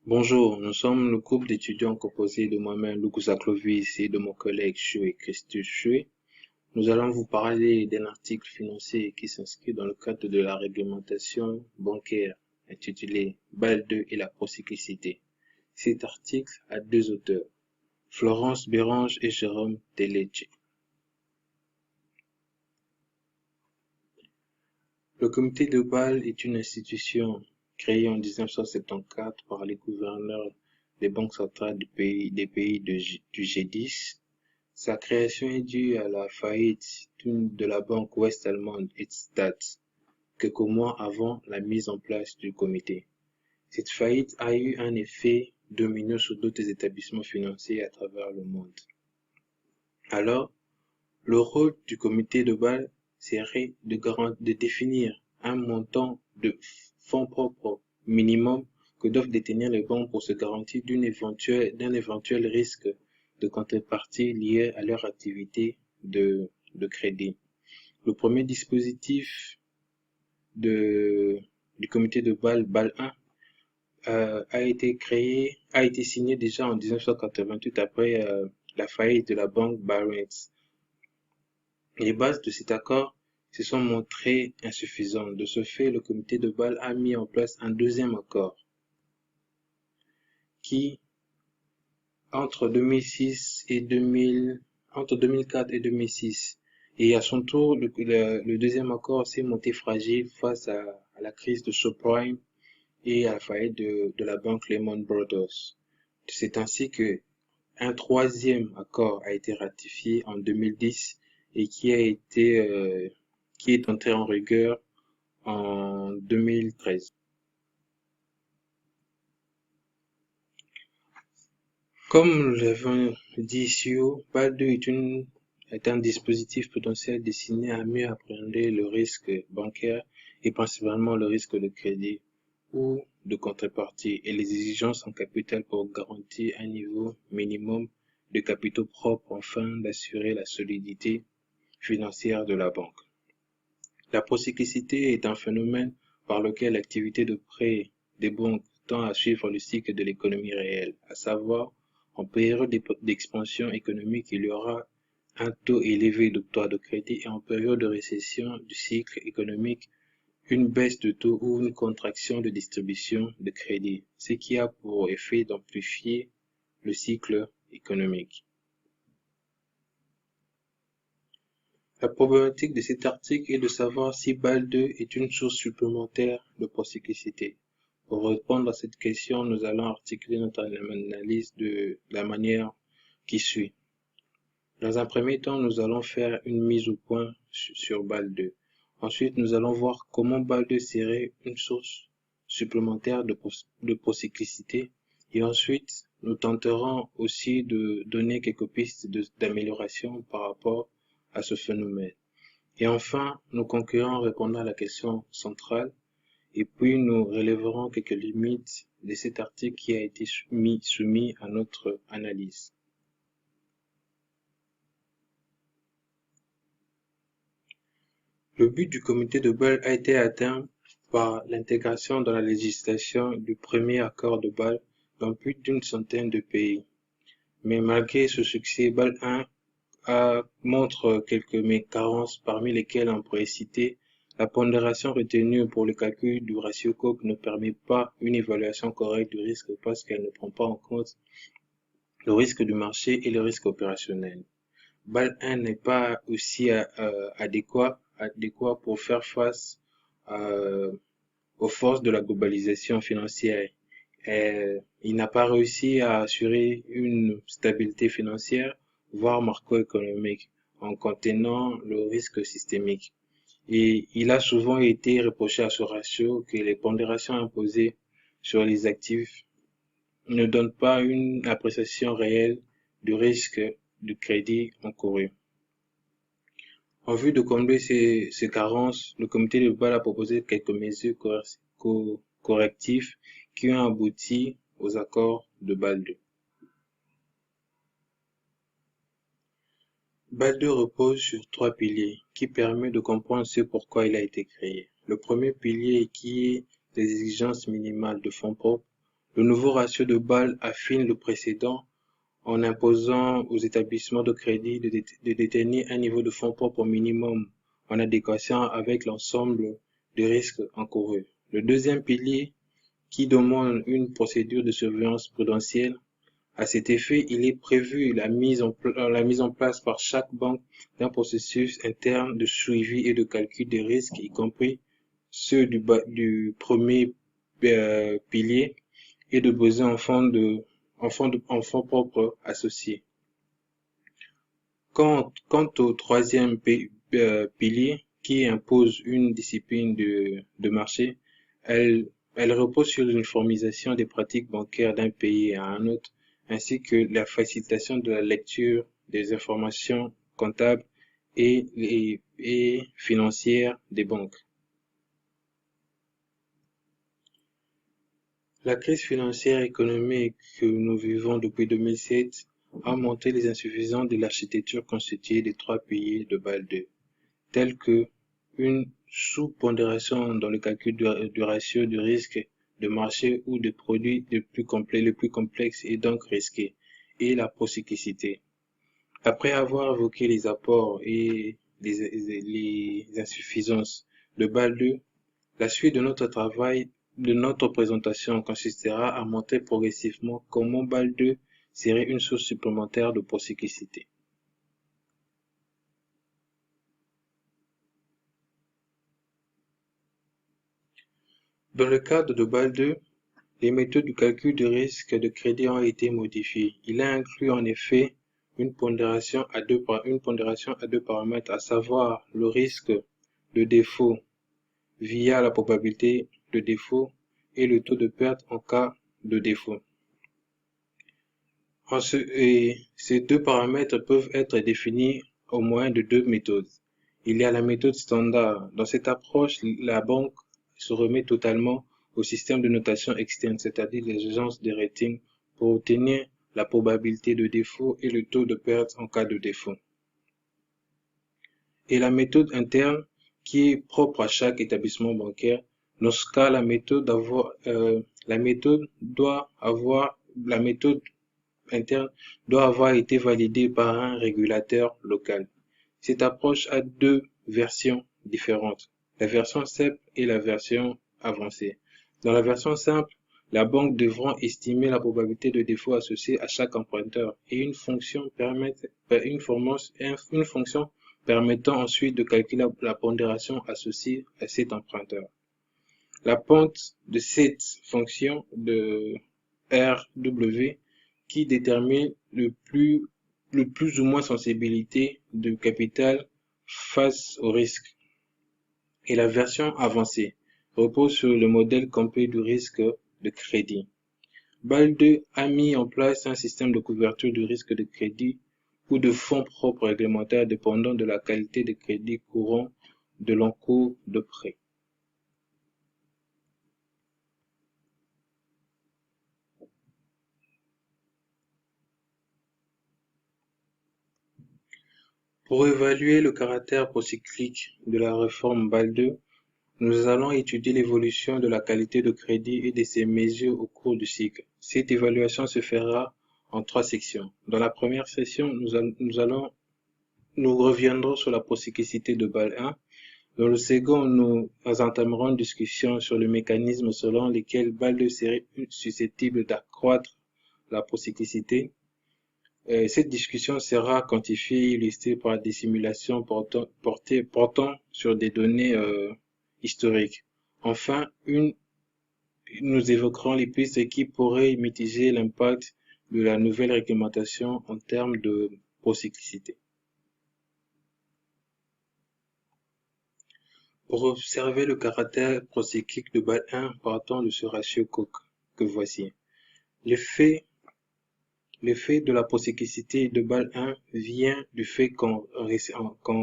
Bonjour, nous sommes le groupe d'étudiants composé de moi-même, Lukusa Clovis, et de mon collègue Choué Christus Choué. Nous allons vous parler d'un article financier qui s'inscrit dans le cadre de la réglementation bancaire intitulé BAL 2 et la procyclicité. Cet article a deux auteurs, Florence Bérange et Jérôme Delecce. Le comité de Bâle est une institution créée en 1974 par les gouverneurs des banques centrales des pays du G10. Sa création est due à la faillite de la banque ouest-allemande Edstat, quelques mois avant la mise en place du comité. Cette faillite a eu un effet domino sur d'autres établissements financiers à travers le monde. Alors, le rôle du comité de Bâle serait de définir un montant de fonds propres minimum que doivent détenir les banques pour se garantir d'un éventuel risque de contrepartie lié à leur activité de crédit. Le premier dispositif du comité de Bâle, Bâle 1, a été signé déjà en 1988 après la faillite de la banque Barings. Les bases de cet accord se sont montrées insuffisantes. De ce fait, le comité de Bâle a mis en place un deuxième accord qui, entre 2004 et 2006, et à son tour, le deuxième accord s'est monté fragile face à la crise de subprime et à la faillite de la banque Lehman Brothers. C'est ainsi que un troisième accord a été ratifié en 2010 et qui est entré en rigueur en 2013. Comme nous l'avons dit ici haut, BAL 2 est un dispositif potentiel destiné à mieux appréhender le risque bancaire et principalement le risque de crédit ou de contrepartie et les exigences en capital pour garantir un niveau minimum de capitaux propres afin d'assurer la solidité financière de la banque. La procyclicité est un phénomène par lequel l'activité de prêt des banques tend à suivre le cycle de l'économie réelle, à savoir, en période d'expansion économique, il y aura un taux élevé d'octroi de crédit et en période de récession du cycle économique, une baisse de taux ou une contraction de distribution de crédit, ce qui a pour effet d'amplifier le cycle économique. La problématique de cet article est de savoir si BAL 2 est une source supplémentaire de procyclicité. Pour répondre à cette question, nous allons articuler notre analyse de la manière qui suit. Dans un premier temps, nous allons faire une mise au point sur BAL 2. Ensuite, nous allons voir comment BAL 2 serait une source supplémentaire de procyclicité. Et ensuite, nous tenterons aussi de donner quelques pistes d'amélioration par rapport à ce phénomène. Et enfin, nous conclurons en répondant à la question centrale, et puis nous relèverons quelques limites de cet article qui a été soumis à notre analyse. Le but du comité de Bâle a été atteint par l'intégration dans la législation du premier accord de Bâle dans plus d'une centaine de pays. Mais malgré ce succès, Bâle 1 montre quelques carences, parmi lesquelles on pourrait citer la pondération retenue pour le calcul du ratio Cook ne permet pas une évaluation correcte du risque parce qu'elle ne prend pas en compte le risque du marché et le risque opérationnel. BAL 1 n'est pas aussi adéquat pour faire face aux forces de la globalisation financière. Il n'a pas réussi à assurer une stabilité financière, voire macroéconomique, en contenant le risque systémique. Et il a souvent été reproché à ce ratio que les pondérations imposées sur les actifs ne donnent pas une appréciation réelle du risque du crédit encouru. En vue de combler ces carences, le comité de Bâle a proposé quelques mesures correctives qui ont abouti aux accords de Bâle 2. Bâle 2 repose sur trois piliers qui permettent de comprendre ce pourquoi il a été créé. Le premier pilier qui est les exigences minimales de fonds propres, Le nouveau ratio de Bâle affine le précédent en imposant aux établissements de crédit de détenir un niveau de fonds propres minimum en adéquation avec l'ensemble des risques encourus. Le deuxième pilier, qui demande une procédure de surveillance prudentielle, à cet effet, il est prévu la mise en place par chaque banque d'un processus interne de suivi et de calcul des risques, y compris ceux du premier pilier, et de besoins en fonds propres associés. Quant au troisième pilier, qui impose une discipline de marché, elle repose sur l'uniformisation des pratiques bancaires d'un pays à un autre, ainsi que la facilitation de la lecture des informations comptables et financières des banques. La crise financière et économique que nous vivons depuis 2007 a montré les insuffisances de l'architecture constituée des trois piliers de Bâle II, tels que une sous-pondération dans le calcul du ratio de risque de marché ou des produits les plus complexes et donc risqués, et la procyclicité. Après avoir évoqué les apports et les insuffisances de Bâle II, la suite de notre présentation consistera à montrer progressivement comment Bâle II serait une source supplémentaire de procyclicité. Dans le cadre de Bâle II, les méthodes de calcul du risque de crédit ont été modifiées. Il a inclus en effet une pondération à deux paramètres, à savoir le risque de défaut via la probabilité de défaut et le taux de perte en cas de défaut. Ces deux paramètres peuvent être définis au moyen de deux méthodes. Il y a la méthode standard. Dans cette approche, la banque se remet totalement au système de notation externe, c'est-à-dire les agences de rating, pour obtenir la probabilité de défaut et le taux de perte en cas de défaut. Et la méthode interne, qui est propre à chaque établissement bancaire. Dans ce cas, la méthode interne doit avoir été validée par un régulateur local. Cette approche a deux versions différentes, la version simple et la version avancée. Dans la version simple, la banque devra estimer la probabilité de défaut associée à chaque emprunteur et une fonction permettant ensuite de calculer la pondération associée à cet emprunteur. La pente de cette fonction de RW qui détermine le plus ou moins sensibilité de capital face au risque. Et la version avancée repose sur le modèle complet du risque de crédit. Bâle II a mis en place un système de couverture du risque de crédit ou de fonds propres réglementaires dépendant de la qualité de crédit courant de l'encours de prêt. Pour évaluer le caractère procyclique de la réforme Bâle II, nous allons étudier l'évolution de la qualité de crédit et de ses mesures au cours du cycle. Cette évaluation se fera en trois sections. Dans la première section, nous reviendrons sur la procyclicité de Bâle I. Dans le second, nous entamerons une discussion sur le mécanisme selon lequel Bâle II serait susceptible d'accroître la procyclicité. Cette discussion sera quantifiée et illustrée par des simulations portant sur des données historiques. Enfin, nous évoquerons les pistes qui pourraient mitiger l'impact de la nouvelle réglementation en termes de procyclicité. Pour observer le caractère procyclique de Bâle I, partons de ce ratio Cook que voici. L'effet de la procyclicité de Bâle I vient du fait qu'en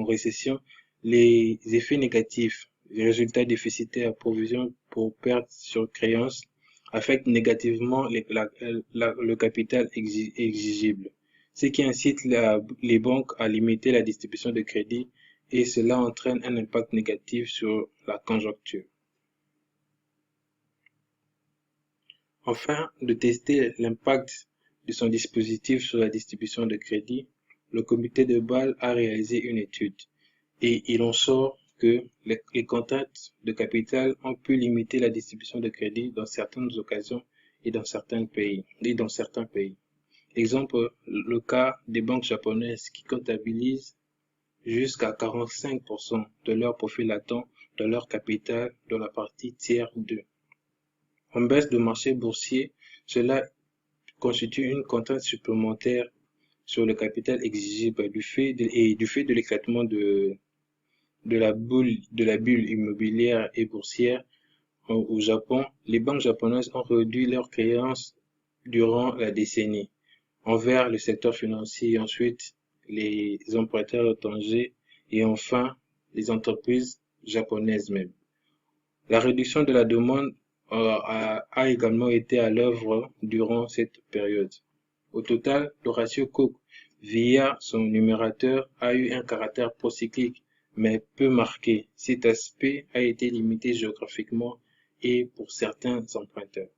récession, les effets négatifs, les résultats déficitaires, provisions pour perte sur créance, affectent négativement le capital exigible, ce qui incite les banques à limiter la distribution de crédit et cela entraîne un impact négatif sur la conjoncture. Afin de tester l'impact de son dispositif sur la distribution de crédit, le comité de Bâle a réalisé une étude et il en sort que les contraintes de capital ont pu limiter la distribution de crédit dans certaines occasions et dans certains pays. Exemple, le cas des banques japonaises qui comptabilisent jusqu'à 45% de leur profit latent dans leur capital dans la partie tiers 2. En baisse de marché boursier, cela constitue une contrainte supplémentaire sur le capital exigible du fait de l'éclatement de la bulle immobilière et boursière au Japon. Les banques japonaises ont réduit leurs créances durant la décennie envers le secteur financier, ensuite les emprunteurs étrangers et enfin les entreprises japonaises même. La réduction de la demande a également été à l'œuvre durant cette période. Au total, le ratio Cook, via son numérateur, a eu un caractère procyclique, mais peu marqué. Cet aspect a été limité géographiquement et pour certains emprunteurs.